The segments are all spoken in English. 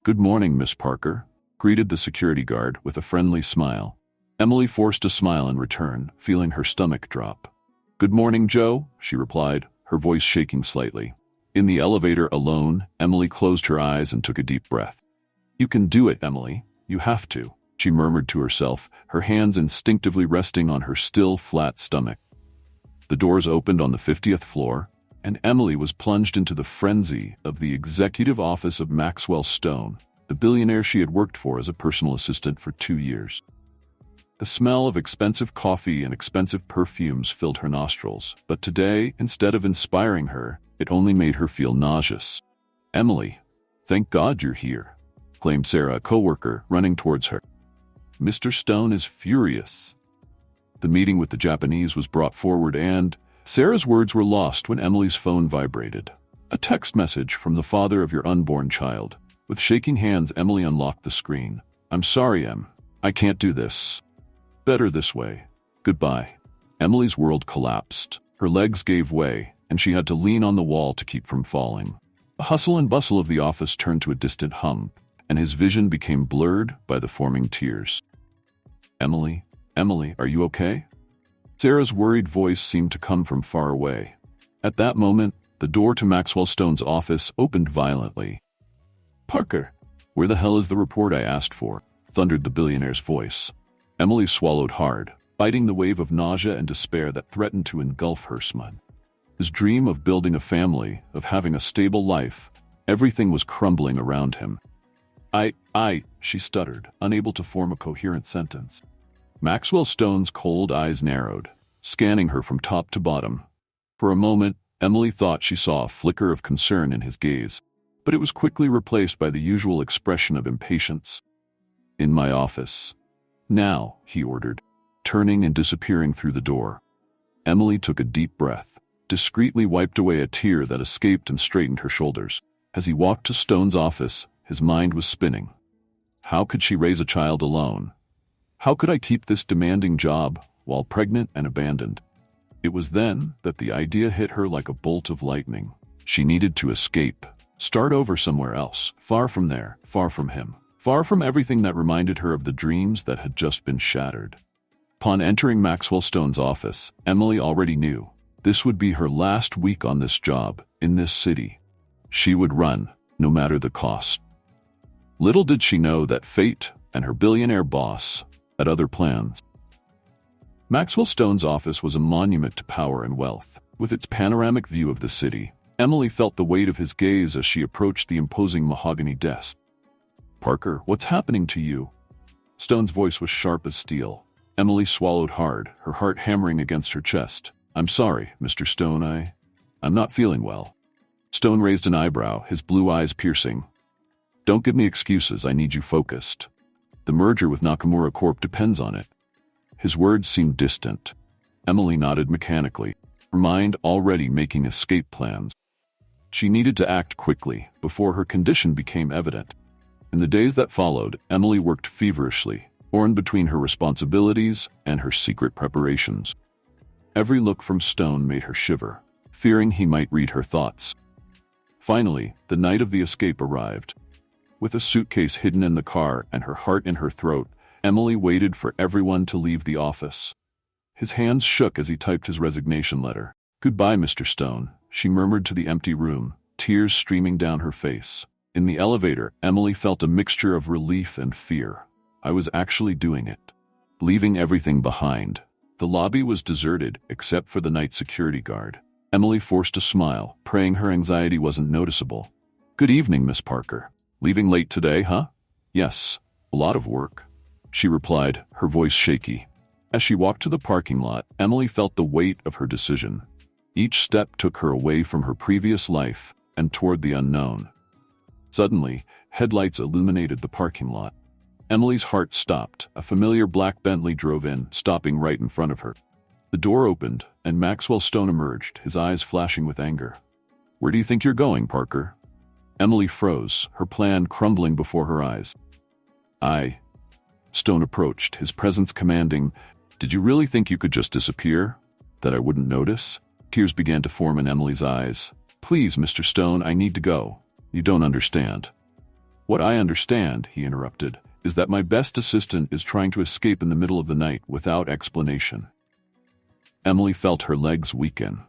"Good morning, Miss Parker," greeted the security guard with a friendly smile. Emily forced a smile in return, feeling her stomach drop. "Good morning, Joe," she replied, her voice shaking slightly. In the elevator alone, Emily closed her eyes and took a deep breath. "You can do it, Emily. You have to," she murmured to herself, her hands instinctively resting on her still flat stomach. The doors opened on the 50th floor, and Emily was plunged into the frenzy of the executive office of Maxwell Stone, the billionaire she had worked for as a personal assistant for 2 years. The smell of expensive coffee and expensive perfumes filled her nostrils, but today, instead of inspiring her, it only made her feel nauseous. "Emily, thank God you're here," claimed Sarah, a coworker, running towards her. "Mr. Stone is furious." The meeting with the Japanese was brought forward and Sarah's words were lost when Emily's phone vibrated. A text message from the father of your unborn child. With shaking hands, Emily unlocked the screen. "I'm sorry, Em. I can't do this. Better this way. Goodbye." Emily's world collapsed. Her legs gave way, and she had to lean on the wall to keep from falling. The hustle and bustle of the office turned to a distant hum, and his vision became blurred by the forming tears. "Emily, Emily, are you okay?" Sarah's worried voice seemed to come from far away. At that moment, the door to Maxwell Stone's office opened violently. "Parker, where the hell is the report I asked for?" thundered the billionaire's voice. Emily swallowed hard, fighting the wave of nausea and despair that threatened to engulf her smut. His dream of building a family, of having a stable life, everything was crumbling around him. She stuttered, unable to form a coherent sentence. Maxwell Stone's cold eyes narrowed, scanning her from top to bottom. For a moment, Emily thought she saw a flicker of concern in his gaze, but it was quickly replaced by the usual expression of impatience. "In my office. Now," he ordered, turning and disappearing through the door. Emily took a deep breath, discreetly wiped away a tear that escaped and straightened her shoulders. As he walked to Stone's office, his mind was spinning. How could she raise a child alone? How could I keep this demanding job while pregnant and abandoned? It was then that the idea hit her like a bolt of lightning. She needed to escape, start over somewhere else, far from there, far from him, far from everything that reminded her of the dreams that had just been shattered. Upon entering Maxwell Stone's office, Emily already knew this would be her last week on this job, in this city. She would run, no matter the cost. Little did she know that fate and her billionaire boss had other plans. Maxwell Stone's office was a monument to power and wealth. With its panoramic view of the city, Emily felt the weight of his gaze as she approached the imposing mahogany desk. "Parker, what's happening to you?" Stone's voice was sharp as steel. Emily swallowed hard, her heart hammering against her chest. "I'm sorry, Mr. Stone, I'm not feeling well." Stone raised an eyebrow, his blue eyes piercing. "Don't give me excuses, I need you focused. The merger with Nakamura Corp depends on it." His words seemed distant. Emily nodded mechanically, her mind already making escape plans. She needed to act quickly, before her condition became evident. In the days that followed, Emily worked feverishly, torn between her responsibilities and her secret preparations. Every look from Stone made her shiver, fearing he might read her thoughts. Finally, the night of the escape arrived. With a suitcase hidden in the car and her heart in her throat, Emily waited for everyone to leave the office. His hands shook as he typed his resignation letter. "Goodbye, Mr. Stone," she murmured to the empty room, tears streaming down her face. In the elevator, Emily felt a mixture of relief and fear. I was actually doing it. Leaving everything behind. The lobby was deserted, except for the night security guard. Emily forced a smile, praying her anxiety wasn't noticeable. "Good evening, Miss Parker. Leaving late today, huh?" "Yes, a lot of work," she replied, her voice shaky. As she walked to the parking lot, Emily felt the weight of her decision. Each step took her away from her previous life and toward the unknown. Suddenly, headlights illuminated the parking lot. Emily's heart stopped. A familiar black Bentley drove in, stopping right in front of her. The door opened, and Maxwell Stone emerged, his eyes flashing with anger. "Where do you think you're going, Parker?" Emily froze, her plan crumbling before her eyes. Stone approached, his presence commanding. "Did you really think you could just disappear? That I wouldn't notice?" Tears began to form in Emily's eyes. "Please, Mr. Stone, I need to go. You don't understand." What I understand, he interrupted, is that my best assistant is trying to escape in the middle of the night without explanation. Emily felt her legs weaken.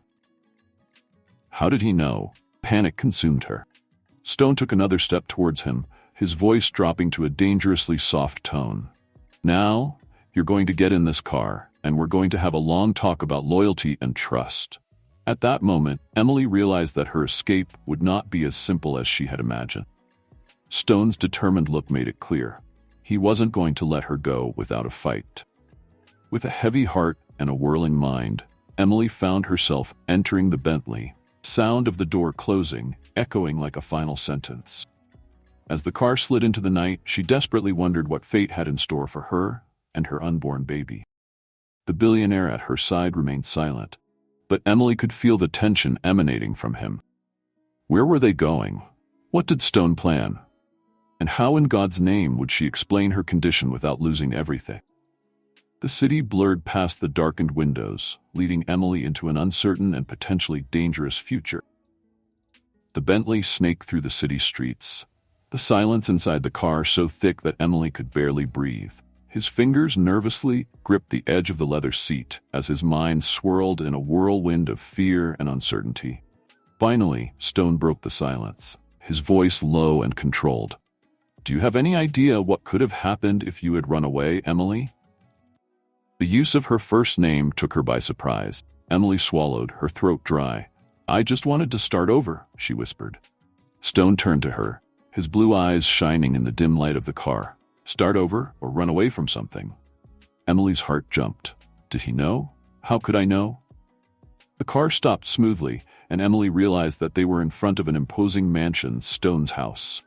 How did he know? Panic consumed her. Stone took another step towards him, his voice dropping to a dangerously soft tone. Now, you're going to get in this car, and we're going to have a long talk about loyalty and trust. At that moment, Emily realized that her escape would not be as simple as she had imagined. Stone's determined look made it clear. He wasn't going to let her go without a fight. With a heavy heart and a whirling mind, Emily found herself entering the Bentley, sound of the door closing, echoing like a final sentence. As the car slid into the night, she desperately wondered what fate had in store for her and her unborn baby. The billionaire at her side remained silent, but Emily could feel the tension emanating from him. Where were they going? What did Stone plan? And how in God's name would she explain her condition without losing everything? The city blurred past the darkened windows, leading Emily into an uncertain and potentially dangerous future. The Bentley snaked through the city streets, the silence inside the car so thick that Emily could barely breathe. His fingers nervously gripped the edge of the leather seat as his mind swirled in a whirlwind of fear and uncertainty. Finally, Stone broke the silence, his voice low and controlled. Do you have any idea what could have happened if you had run away, Emily? The use of her first name took her by surprise. Emily swallowed, her throat dry. I just wanted to start over, she whispered. Stone turned to her, his blue eyes shining in the dim light of the car. Start over or run away from something? Emily's heart jumped. Did he know? How could I know? The car stopped smoothly, and Emily realized that they were in front of an imposing mansion, Stone's house.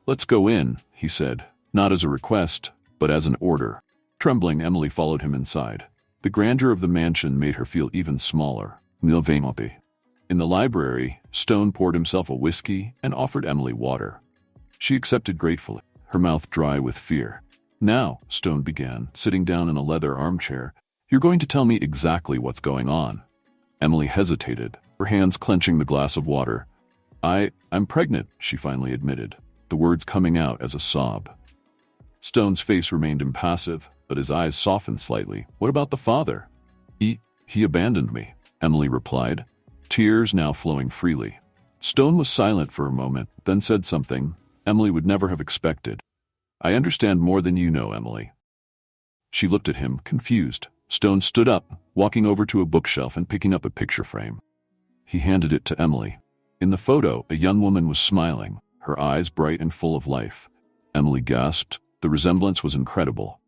Let's go in, he said, not as a request, but as an order. Trembling, Emily followed him inside. The grandeur of the mansion made her feel even smaller. In the library, Stone poured himself a whiskey and offered Emily water. She accepted gratefully, her mouth dry with fear. Now, Stone began, sitting down in a leather armchair, you're going to tell me exactly what's going on. Emily hesitated, her hands clenching the glass of water. I'm pregnant, she finally admitted, the words coming out as a sob. Stone's face remained impassive, but his eyes softened slightly. What about the father? He abandoned me, Emily replied, tears now flowing freely. Stone was silent for a moment, then said something Emily would never have expected. I understand more than you know, Emily. She looked at him, confused. Stone stood up, walking over to a bookshelf and picking up a picture frame. He handed it to Emily. In the photo, a young woman was smiling, her eyes bright and full of life. Emily gasped. The resemblance was incredible.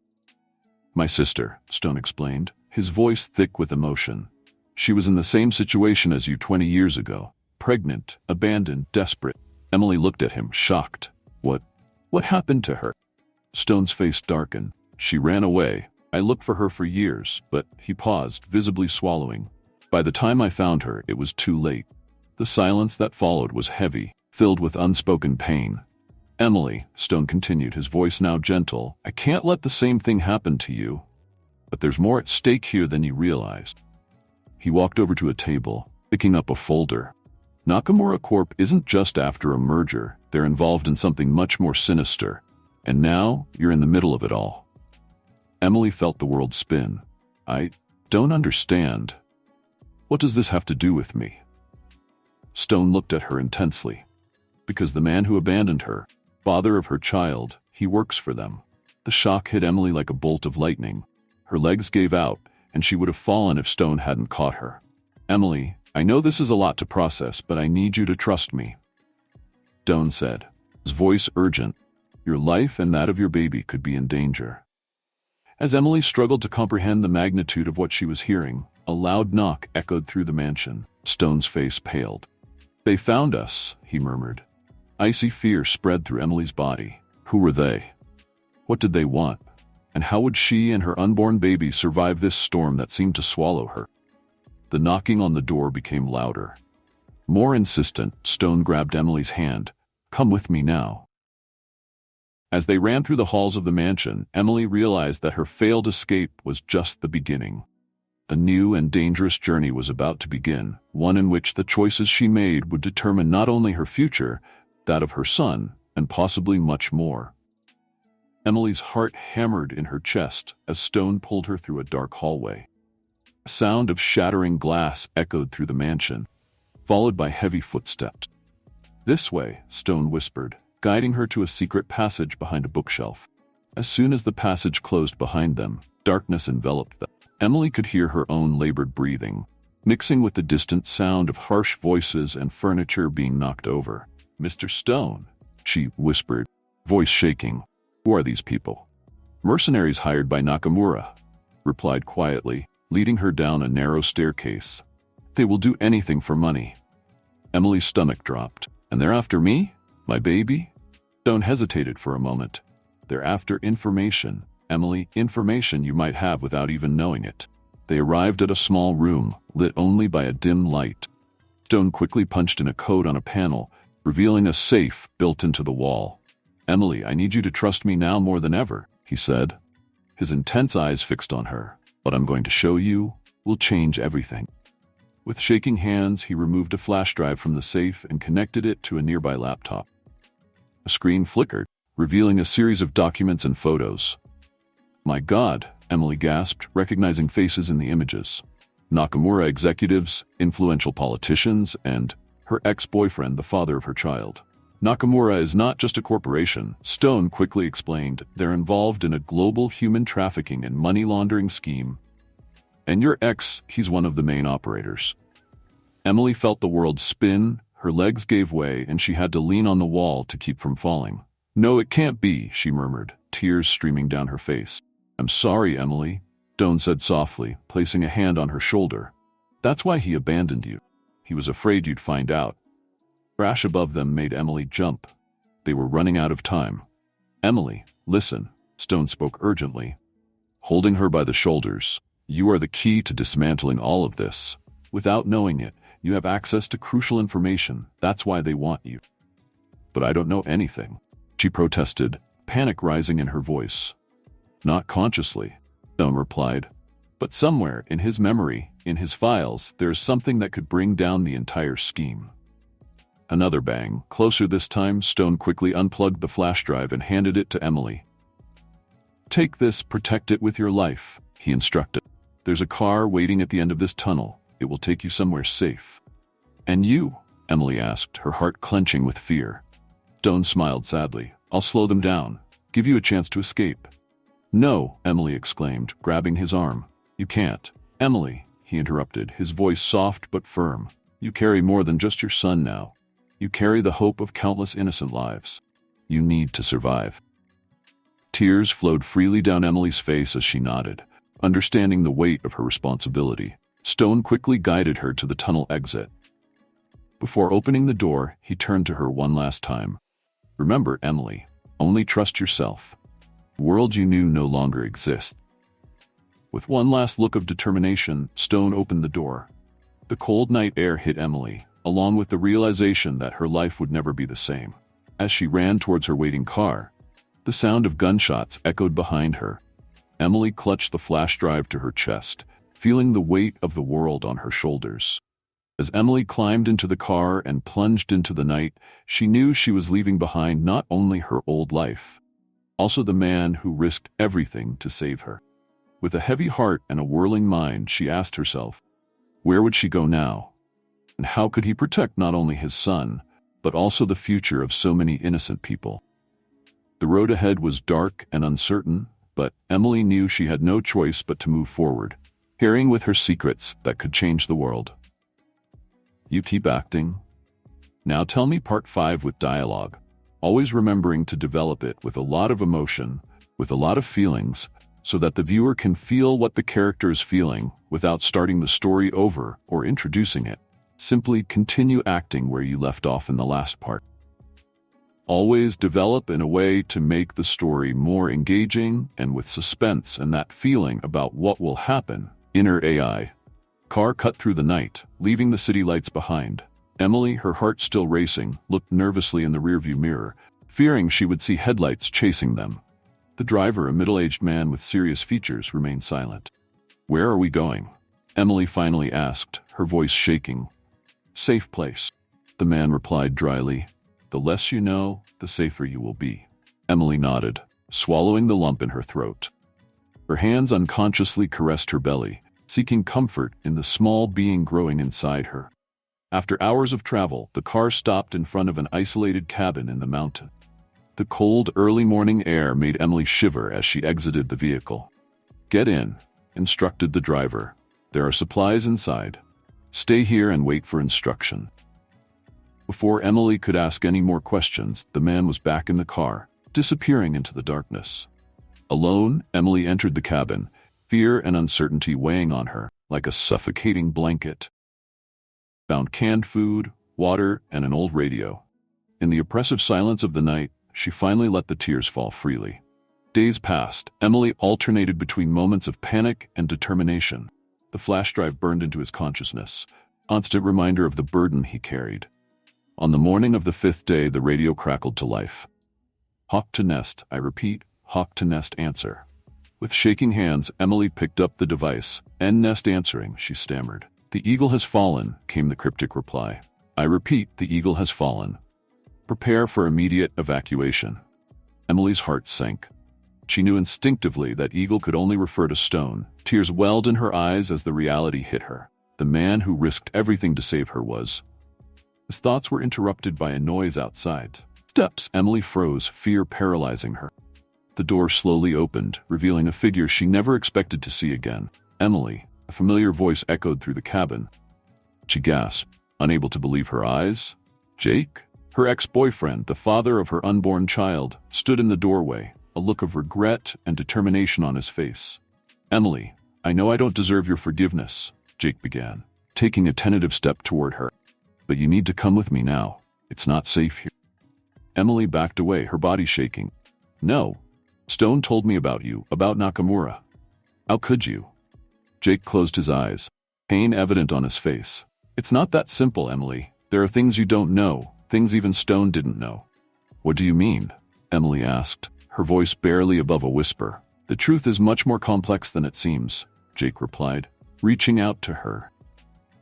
My sister, Stone explained, his voice thick with emotion. She was in the same situation as you 20 years ago. Pregnant, abandoned, desperate. Emily looked at him, shocked. What happened to her? Stone's face darkened. She ran away. I looked for her for years, but he paused, visibly swallowing. By the time I found her, it was too late. The silence that followed was heavy, filled with unspoken pain. Emily, Stone continued, his voice now gentle, I can't let the same thing happen to you. But there's more at stake here than you realized. He walked over to a table, picking up a folder. Nakamura Corp isn't just after a merger, they're involved in something much more sinister. And now, you're in the middle of it all. Emily felt the world spin. I don't understand. What does this have to do with me? Stone looked at her intensely. Because the man who abandoned her, father of her child, he works for them. The shock hit Emily like a bolt of lightning. Her legs gave out, and she would have fallen if Stone hadn't caught her. Emily, I know this is a lot to process, but I need you to trust me. Stone said, his voice urgent. Your life and that of your baby could be in danger. As Emily struggled to comprehend the magnitude of what she was hearing, a loud knock echoed through the mansion. Stone's face paled. They found us, he murmured. Icy fear spread through Emily's body. Who were they? What did they want? And how would she and her unborn baby survive this storm that seemed to swallow her? The knocking on the door became louder. More insistent, Stone grabbed Emily's hand. Come with me now. As they ran through the halls of the mansion, Emily realized that her failed escape was just the beginning. A new and dangerous journey was about to begin, one in which the choices she made would determine not only her future, that of her son, and possibly much more. Emily's heart hammered in her chest as Stone pulled her through a dark hallway. A sound of shattering glass echoed through the mansion, followed by heavy footsteps. "This way," Stone whispered, guiding her to a secret passage behind a bookshelf. As soon as the passage closed behind them, darkness enveloped them. Emily could hear her own labored breathing, mixing with the distant sound of harsh voices and furniture being knocked over. "Mr. Stone," she whispered, voice shaking. "Who are these people?" "Mercenaries hired by Nakamura," replied quietly, leading her down a narrow staircase. "They will do anything for money." Emily's stomach dropped. "And they're after me? My baby?" Stone hesitated for a moment. "They're after information, Emily, information you might have without even knowing it." They arrived at a small room, lit only by a dim light. Stone quickly punched in a code on a panel, revealing a safe built into the wall. "Emily, I need you to trust me now more than ever," he said, his intense eyes fixed on her. "What I'm going to show you will change everything." With shaking hands, he removed a flash drive from the safe and connected it to a nearby laptop. A screen flickered, revealing a series of documents and photos. "My God," Emily gasped, recognizing faces in the images. Nakamura executives, influential politicians, and her ex-boyfriend, the father of her child. "Nakamura is not just a corporation," Stone quickly explained. "They're involved in a global human trafficking and money laundering scheme. And your ex, he's one of the main operators." Emily felt the world spin, her legs gave way, and she had to lean on the wall to keep from falling. "No, it can't be," she murmured, tears streaming down her face. "I'm sorry, Emily," Stone said softly, placing a hand on her shoulder. "That's why he abandoned you. He was afraid you'd find out." A crash above them made Emily jump. They were running out of time. "Emily, listen," Stone spoke urgently, holding her by the shoulders. "You are the key to dismantling all of this. Without knowing it, you have access to crucial information. That's why they want you." "But I don't know anything," she protested, panic rising in her voice. "Not consciously," Stone replied. "But somewhere in his memory, in his files, there's something that could bring down the entire scheme." Another bang. Closer this time, Stone quickly unplugged the flash drive and handed it to Emily. "Take this, protect it with your life," he instructed. "There's a car waiting at the end of this tunnel. It will take you somewhere safe." "And you?" Emily asked, her heart clenching with fear. Stone smiled sadly. "I'll slow them down, give you a chance to escape." "No," Emily exclaimed, grabbing his arm. "You can't." "Emily," he interrupted, his voice soft but firm. "You carry more than just your son now. You carry the hope of countless innocent lives. You need to survive." Tears flowed freely down Emily's face as she nodded, understanding the weight of her responsibility. Stone quickly guided her to the tunnel exit. Before opening the door, he turned to her one last time. "Remember, Emily, only trust yourself. The world you knew no longer exists." With one last look of determination, Stone opened the door. The cold night air hit Emily, along with the realization that her life would never be the same. As she ran towards her waiting car, the sound of gunshots echoed behind her. Emily clutched the flash drive to her chest, feeling the weight of the world on her shoulders. As Emily climbed into the car and plunged into the night, she knew she was leaving behind not only her old life, also the man who risked everything to save her. With a heavy heart and a whirling mind, she asked herself, where would she go now? And how could he protect not only his son, but also the future of so many innocent people? The road ahead was dark and uncertain, but Emily knew she had no choice but to move forward, carrying with her secrets that could change the world. You keep acting. Now tell me part 5 with dialogue, always remembering to develop it with a lot of emotion, with a lot of feelings, so that the viewer can feel what the character is feeling without starting the story over or introducing it. Simply continue acting where you left off in the last part. Always develop in a way to make the story more engaging and with suspense and that feeling about what will happen. Inner AI. Car cut through the night, leaving the city lights behind. Emily, her heart still racing, looked nervously in the rearview mirror, fearing she would see headlights chasing them. The driver, a middle-aged man with serious features, remained silent. Where are we going? Emily finally asked, her voice shaking. Safe place, the man replied dryly. The less you know, the safer you will be. Emily nodded, swallowing the lump in her throat. Her hands unconsciously caressed her belly, seeking comfort in the small being growing inside her. After hours of travel, the car stopped in front of an isolated cabin in the mountain. The cold, early morning air made Emily shiver as she exited the vehicle. "Get in," instructed the driver. "There are supplies inside. Stay here and wait for instruction." Before Emily could ask any more questions, the man was back in the car, disappearing into the darkness. Alone, Emily entered the cabin, fear and uncertainty weighing on her like a suffocating blanket. Found canned food, water, and an old radio. In the oppressive silence of the night, she finally let the tears fall freely. Days passed. Emily alternated between moments of panic and determination. The flash drive burned into his consciousness, constant reminder of the burden he carried. On the morning of the 5th day, the radio crackled to life. "Hawk to nest, I repeat, hawk to nest answer." With shaking hands, Emily picked up the device. "End nest answering," she stammered. "The eagle has fallen," came the cryptic reply. "I repeat, the eagle has fallen. Prepare for immediate evacuation." Emily's heart sank. She knew instinctively that eagle could only refer to stone. Tears welled in her eyes as the reality hit her. The man who risked everything to save her was... His thoughts were interrupted by a noise outside. Steps. Emily froze, fear paralyzing her. The door slowly opened, revealing a figure she never expected to see again. "Emily." A familiar voice echoed through the cabin. She gasped, unable to believe her eyes. Jake? Her ex-boyfriend, the father of her unborn child, stood in the doorway, a look of regret and determination on his face. "Emily, I know I don't deserve your forgiveness," Jake began, taking a tentative step toward her. "But you need to come with me now. It's not safe here." Emily backed away, her body shaking. "No. Stone told me about you, about Nakamura. How could you?" Jake closed his eyes, pain evident on his face. "It's not that simple, Emily. There are things you don't know, things even Stone didn't know." "What do you mean?" Emily asked, her voice barely above a whisper. "The truth is much more complex than it seems," Jake replied, reaching out to her.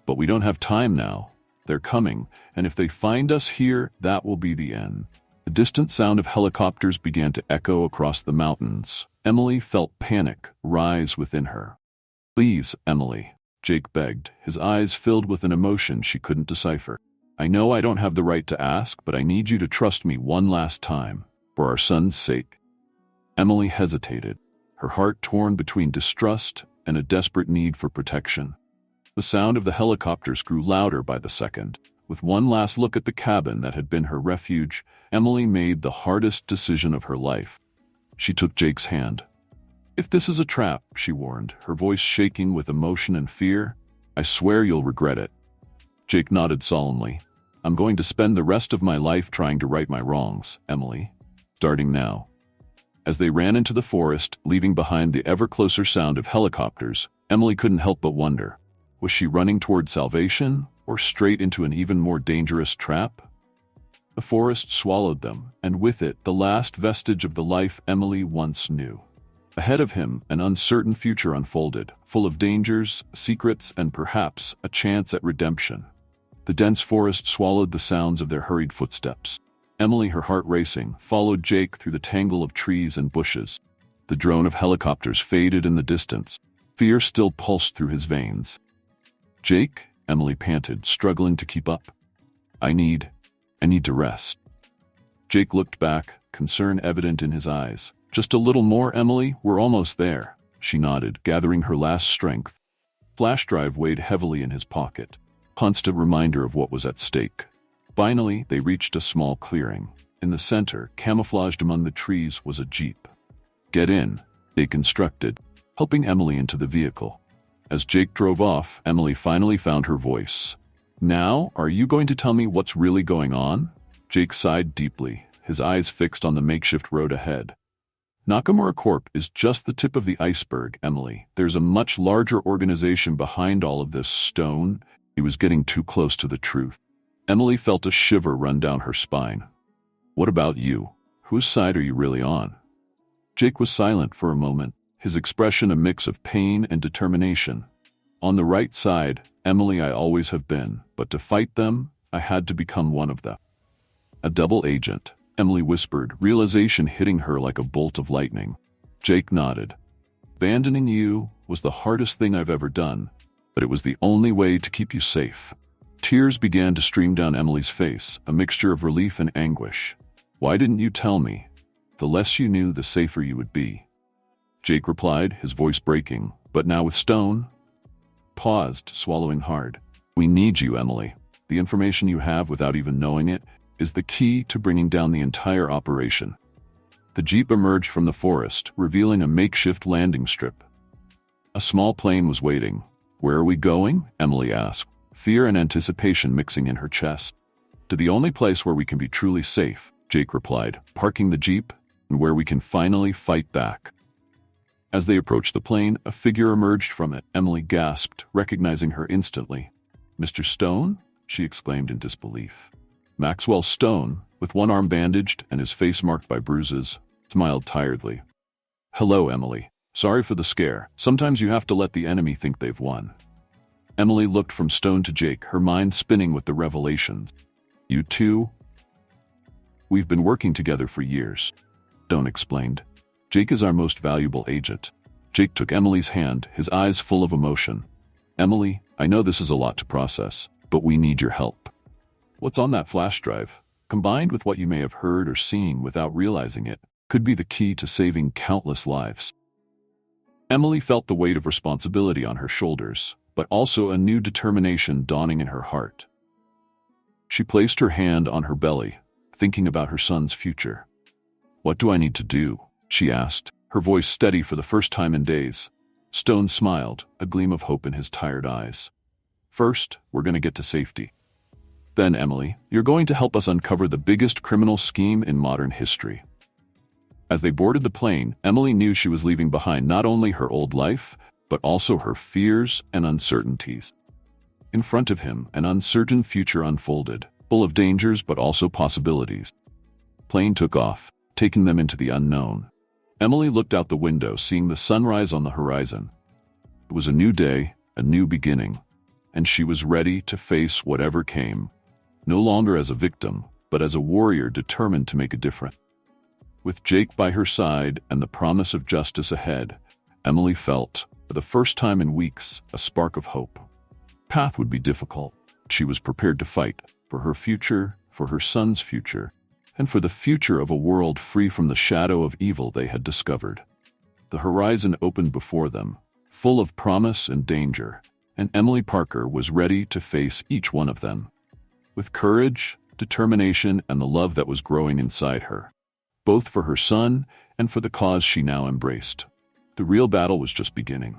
"But we don't have time now. They're coming, and if they find us here, that will be the end." The distant sound of helicopters began to echo across the mountains. Emily felt panic rise within her. "Please, Emily," Jake begged, his eyes filled with an emotion she couldn't decipher. "I know I don't have the right to ask, but I need you to trust me one last time, for our son's sake." Emily hesitated, her heart torn between distrust and a desperate need for protection. The sound of the helicopters grew louder by the second. With one last look at the cabin that had been her refuge, Emily made the hardest decision of her life. She took Jake's hand. "If this is a trap," she warned, her voice shaking with emotion and fear, "I swear you'll regret it." Jake nodded solemnly. "I'm going to spend the rest of my life trying to right my wrongs, Emily. Starting now." As they ran into the forest, leaving behind the ever-closer sound of helicopters, Emily couldn't help but wonder. Was she running toward salvation, or straight into an even more dangerous trap? The forest swallowed them, and with it, the last vestige of the life Emily once knew. Ahead of him, an uncertain future unfolded, full of dangers, secrets, and perhaps a chance at redemption. The dense forest swallowed the sounds of their hurried footsteps. Emily, her heart racing, followed Jake through the tangle of trees and bushes. The drone of helicopters faded in the distance. Fear still pulsed through his veins. "Jake," Emily panted, struggling to keep up. I need to rest." Jake looked back, concern evident in his eyes. "Just a little more, Emily, we're almost there." She nodded, gathering her last strength. Flash drive weighed heavily in his pocket, constant reminder of what was at stake. Finally, they reached a small clearing. In the center, camouflaged among the trees, was a jeep. "Get in," they constructed, helping Emily into the vehicle. As Jake drove off, Emily finally found her voice. "Now, are you going to tell me what's really going on?" Jake sighed deeply, his eyes fixed on the makeshift road ahead. "Nakamura Corp is just the tip of the iceberg, Emily. There's a much larger organization behind all of this. Stone." He was getting too close to the truth. Emily felt a shiver run down her spine. "What about you? Whose side are you really on?" Jake was silent for a moment, his expression a mix of pain and determination. "On the right side, Emily, I always have been, but to fight them, I had to become one of them." A double agent, Emily whispered, realization hitting her like a bolt of lightning. Jake nodded. Abandoning you was the hardest thing I've ever done, but it was the only way to keep you safe. Tears began to stream down Emily's face, a mixture of relief and anguish. Why didn't you tell me? The less you knew, the safer you would be. Jake replied, his voice breaking, but now with Stone. Paused, swallowing hard. We need you, Emily. The information you have without even knowing it is the key to bringing down the entire operation. The jeep emerged from the forest, revealing a makeshift landing strip. A small plane was waiting. Where are we going? Emily asked, fear and anticipation mixing in her chest. To the only place where we can be truly safe, Jake replied, parking the jeep, and where we can finally fight back. As they approached the plane, a figure emerged from it. Emily gasped, recognizing her instantly. Mr. Stone? She exclaimed in disbelief. Maxwell Stone, with one arm bandaged and his face marked by bruises, smiled tiredly. Hello, Emily. Sorry for the scare. Sometimes you have to let the enemy think they've won. Emily looked from Stone to Jake, her mind spinning with the revelations. You two? We've been working together for years, Stone explained. Jake is our most valuable agent. Jake took Emily's hand, his eyes full of emotion. Emily, I know this is a lot to process, but we need your help. What's on that flash drive, combined with what you may have heard or seen without realizing it, could be the key to saving countless lives. Emily felt the weight of responsibility on her shoulders, but also a new determination dawning in her heart. She placed her hand on her belly, thinking about her son's future. What do I need to do? She asked, her voice steady for the first time in days. Stone smiled, a gleam of hope in his tired eyes. First, we're going to get to safety. Then, Emily, you're going to help us uncover the biggest criminal scheme in modern history. As they boarded the plane, Emily knew she was leaving behind not only her old life, but also her fears and uncertainties. In front of him, an uncertain future unfolded, full of dangers but also possibilities. Plane took off, taking them into the unknown. Emily looked out the window, seeing the sunrise on the horizon. It was a new day, a new beginning, and she was ready to face whatever came, no longer as a victim, but as a warrior determined to make a difference. With Jake by her side and the promise of justice ahead, Emily felt, for the first time in weeks, a spark of hope. The path would be difficult. She was prepared to fight for her future, for her son's future, and for the future of a world free from the shadow of evil they had discovered. The horizon opened before them, full of promise and danger, and Emily Parker was ready to face each one of them. With courage, determination, and the love that was growing inside her, both for her son and for the cause she now embraced. The real battle was just beginning.